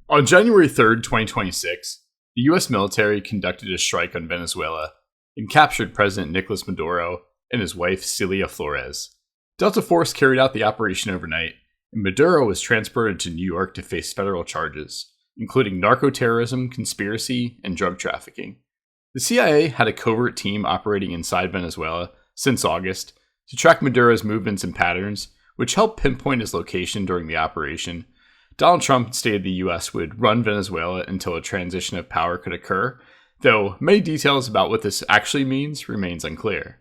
On January 3rd, 2026, the U.S. military conducted a strike on Venezuela and captured President Nicolas Maduro and his wife Celia Flores. Delta Force carried out the operation overnight, and Maduro was transported to New York to face federal charges, including narco-terrorism, conspiracy, and drug trafficking. The CIA had a covert team operating inside Venezuela since August to track Maduro's movements and patterns, which helped pinpoint his location during the operation. Donald Trump stated the U.S. would run Venezuela until a transition of power could occur, though many details about what this actually means remains unclear.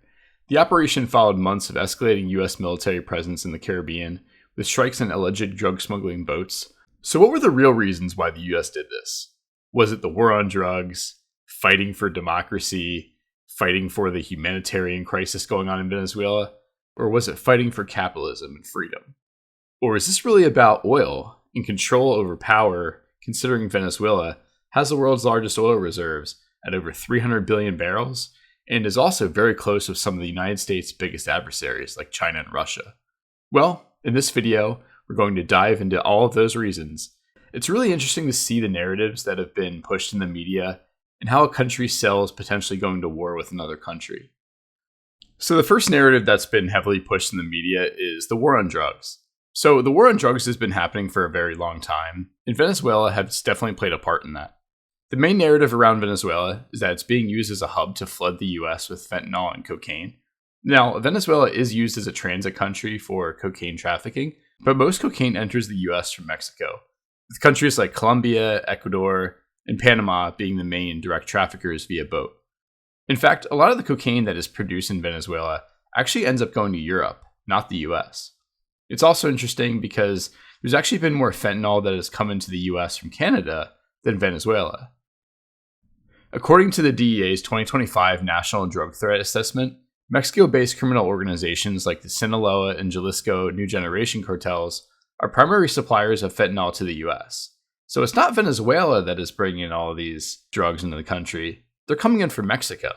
The operation followed months of escalating U.S. military presence in the Caribbean, with strikes on alleged drug smuggling boats. So what were the real reasons why the U.S. did this? Was it the war on drugs, fighting for democracy, fighting for the humanitarian crisis going on in Venezuela? Or was it fighting for capitalism and freedom? Or is this really about oil and control over power, considering Venezuela has the world's largest oil reserves at over 300 billion barrels and is also very close with some of the United States' biggest adversaries like China and Russia? Well, in this video, we're going to dive into all of those reasons. It's really interesting to see the narratives that have been pushed in the media and how a country sells potentially going to war with another country. So the first narrative that's been heavily pushed in the media is the war on drugs. So the war on drugs has been happening for a very long time, and Venezuela has definitely played a part in that. The main narrative around Venezuela is that it's being used as a hub to flood the US with fentanyl and cocaine. Now, Venezuela is used as a transit country for cocaine trafficking, but most cocaine enters the US from Mexico, with countries like Colombia, Ecuador, and Panama being the main direct traffickers via boat. In fact, a lot of the cocaine that is produced in Venezuela actually ends up going to Europe, not the US. It's also interesting because there's actually been more fentanyl that has come into the US from Canada than Venezuela. According to the DEA's 2025 National Drug Threat Assessment, Mexico-based criminal organizations like the Sinaloa and Jalisco New Generation cartels are primary suppliers of fentanyl to the US. So it's not Venezuela that is bringing in all of these drugs into the country. They're coming in from Mexico.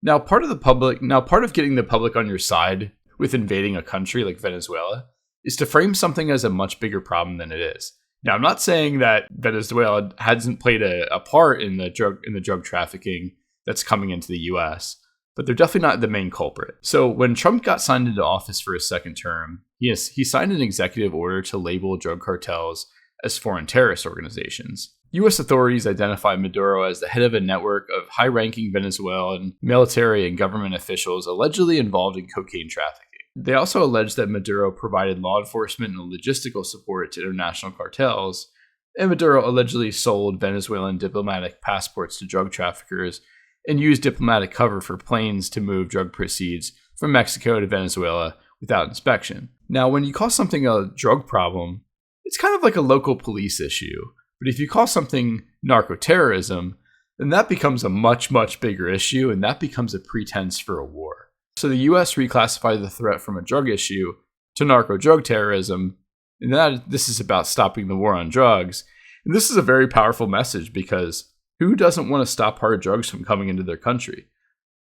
Now, part of getting the public on your side with invading a country like Venezuela is to frame something as a much bigger problem than it is. Now, I'm not saying that Venezuela hasn't played a part in the drug trafficking that's coming into the US, but they're definitely not the main culprit. So when Trump got signed into office for his second term, he signed an executive order to label drug cartels as foreign terrorist organizations. U.S. authorities identified Maduro as the head of a network of high-ranking Venezuelan military and government officials allegedly involved in cocaine trafficking. They also alleged that Maduro provided law enforcement and logistical support to international cartels, and Maduro allegedly sold Venezuelan diplomatic passports to drug traffickers and used diplomatic cover for planes to move drug proceeds from Mexico to Venezuela without inspection. Now, when you call something a drug problem, it's kind of like a local police issue. But if you call something narco-terrorism, then that becomes a much, much bigger issue, and that becomes a pretense for a war. So the U.S. reclassified the threat from a drug issue to narco-drug terrorism, and this is about stopping the war on drugs. And this is a very powerful message because who doesn't want to stop hard drugs from coming into their country?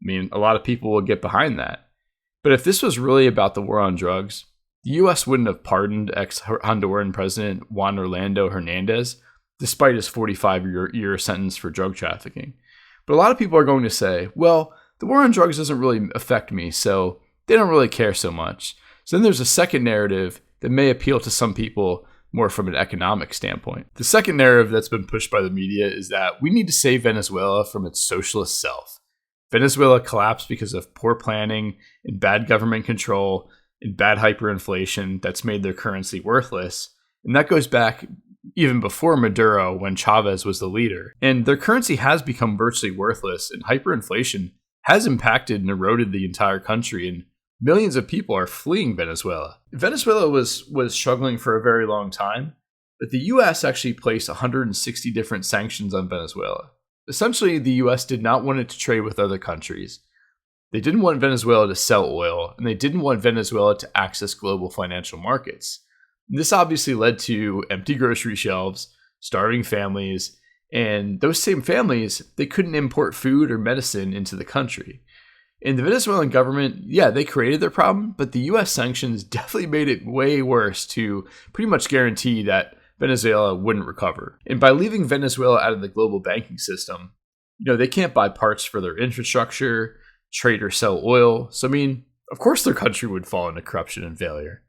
I mean, a lot of people will get behind that. But if this was really about the war on drugs, the U.S. wouldn't have pardoned ex-Honduran President Juan Orlando Hernandez, despite his 45-year sentence for drug trafficking. But a lot of people are going to say, well, the war on drugs doesn't really affect me, so they don't really care so much. So then there's a second narrative that may appeal to some people more from an economic standpoint. The second narrative that's been pushed by the media is that we need to save Venezuela from its socialist self. Venezuela collapsed because of poor planning and bad government control and bad hyperinflation that's made their currency worthless. And that goes back even before Maduro, when Chavez was the leader. And their currency has become virtually worthless, and hyperinflation has impacted and eroded the entire country, and millions of people are fleeing Venezuela. Venezuela was struggling for a very long time, but the U.S. actually placed 160 different sanctions on Venezuela. Essentially, the U.S. did not want it to trade with other countries. They didn't want Venezuela to sell oil, and they didn't want Venezuela to access global financial markets. This obviously led to empty grocery shelves, starving families, and those same families, they couldn't import food or medicine into the country. And the Venezuelan government, yeah, they created their problem, but the US sanctions definitely made it way worse to pretty much guarantee that Venezuela wouldn't recover. And by leaving Venezuela out of the global banking system, they can't buy parts for their infrastructure, trade or sell oil. So, of course their country would fall into corruption and failure.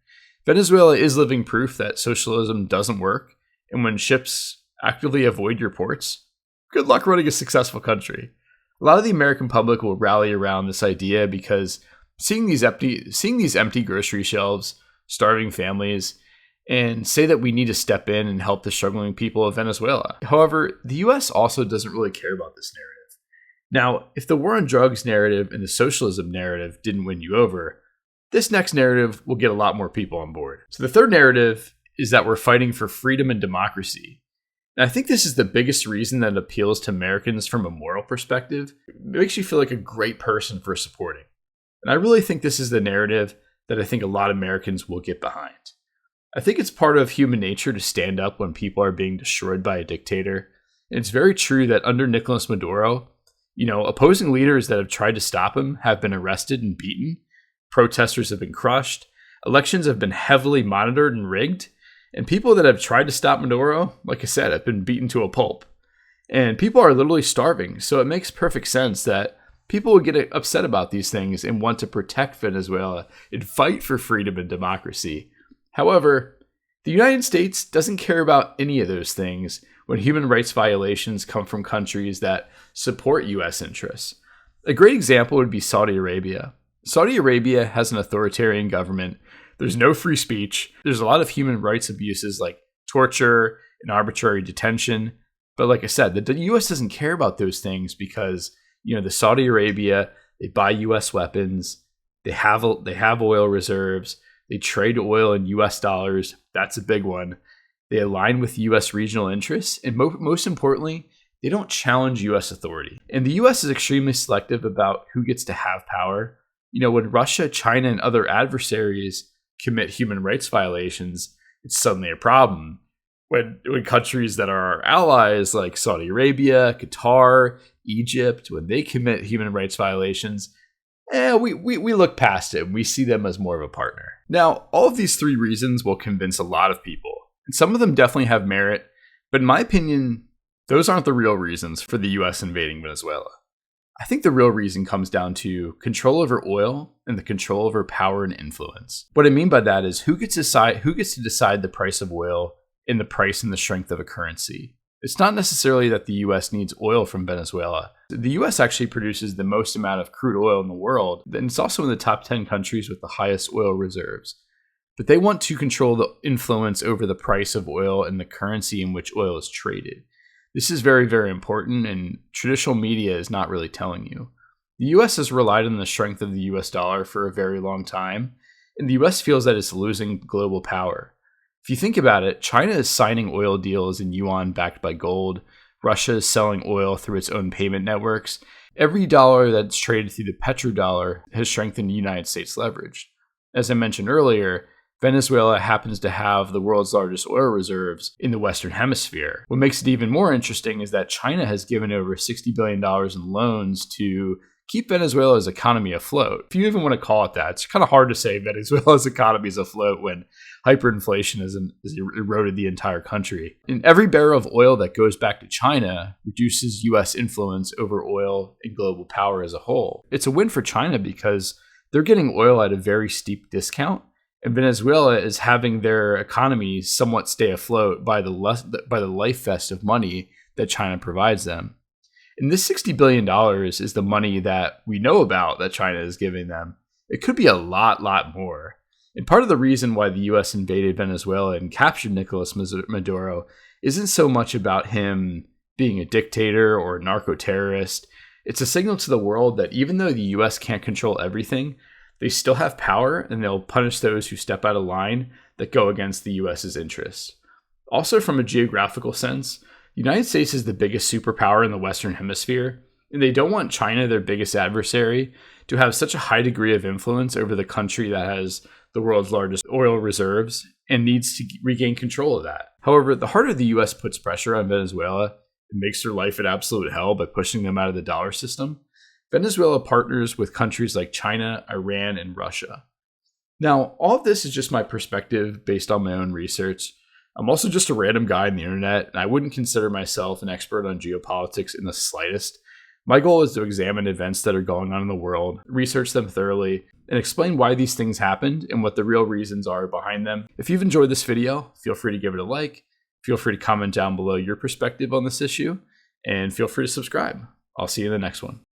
Venezuela is living proof that socialism doesn't work, and when ships actively avoid your ports, good luck running a successful country. A lot of the American public will rally around this idea because seeing these empty grocery shelves, starving families, and say that we need to step in and help the struggling people of Venezuela. However, the US also doesn't really care about this narrative. Now, if the war on drugs narrative and the socialism narrative didn't win you over, this next narrative will get a lot more people on board. So the third narrative is that we're fighting for freedom and democracy. And I think this is the biggest reason that it appeals to Americans from a moral perspective. It makes you feel like a great person for supporting. And I really think this is the narrative that I think a lot of Americans will get behind. I think it's part of human nature to stand up when people are being destroyed by a dictator. And it's very true that under Nicolas Maduro, opposing leaders that have tried to stop him have been arrested and beaten. Protesters have been crushed. Elections have been heavily monitored and rigged. And people that have tried to stop Maduro, like I said, have been beaten to a pulp. And people are literally starving. So it makes perfect sense that people would get upset about these things and want to protect Venezuela and fight for freedom and democracy. However, the United States doesn't care about any of those things when human rights violations come from countries that support U.S. interests. A great example would be Saudi Arabia. Saudi Arabia has an authoritarian government. There's no free speech. There's a lot of human rights abuses like torture and arbitrary detention. But like I said, the U.S. doesn't care about those things because, the Saudi Arabia, they buy U.S. weapons. They have oil reserves. They trade oil in U.S. dollars. That's a big one. They align with U.S. regional interests. And most importantly, they don't challenge U.S. authority. And the U.S. is extremely selective about who gets to have power. When Russia, China, and other adversaries commit human rights violations, it's suddenly a problem. When countries that are our allies like Saudi Arabia, Qatar, Egypt, when they commit human rights violations, we look past it and we see them as more of a partner. Now, all of these three reasons will convince a lot of people, and some of them definitely have merit, but in my opinion, those aren't the real reasons for the US invading Venezuela. I think the real reason comes down to control over oil and the control over power and influence. What I mean by that is who gets to decide the price of oil and the price and the strength of a currency. It's not necessarily that the US needs oil from Venezuela. The US actually produces the most amount of crude oil in the world, and it's also in the top 10 countries with the highest oil reserves. But they want to control the influence over the price of oil and the currency in which oil is traded. This is very, very important, and traditional media is not really telling you. The US has relied on the strength of the US dollar for a very long time, and the US feels that it's losing global power. If you think about it, China is signing oil deals in yuan backed by gold. Russia is selling oil through its own payment networks. Every dollar that's traded through the petrodollar has strengthened the United States leverage. As I mentioned earlier, Venezuela happens to have the world's largest oil reserves in the Western Hemisphere. What makes it even more interesting is that China has given over $60 billion in loans to keep Venezuela's economy afloat. If you even want to call it that, it's kind of hard to say Venezuela's economy is afloat when hyperinflation has eroded the entire country. And every barrel of oil that goes back to China reduces U.S. influence over oil and global power as a whole. It's a win for China because they're getting oil at a very steep discount, and Venezuela is having their economy somewhat stay afloat by the life vest of money that China provides them. And this $60 billion is the money that we know about that China is giving them. It could be a lot more. And part of the reason why the U.S. invaded Venezuela and captured Nicolas Maduro isn't so much about him being a dictator or a narco-terrorist. It's a signal to the world that even though the U.S. can't control everything, they still have power and they'll punish those who step out of line that go against the U.S.'s interests. Also, from a geographical sense, the United States is the biggest superpower in the Western Hemisphere, and they don't want China, their biggest adversary, to have such a high degree of influence over the country that has the world's largest oil reserves and needs to regain control of that. However, the harder the U.S. puts pressure on Venezuela and makes their life an absolute hell by pushing them out of the dollar system, Venezuela partners with countries like China, Iran, and Russia. Now, all of this is just my perspective based on my own research. I'm also just a random guy on the internet, and I wouldn't consider myself an expert on geopolitics in the slightest. My goal is to examine events that are going on in the world, research them thoroughly, and explain why these things happened and what the real reasons are behind them. If you've enjoyed this video, feel free to give it a like, feel free to comment down below your perspective on this issue, and feel free to subscribe. I'll see you in the next one.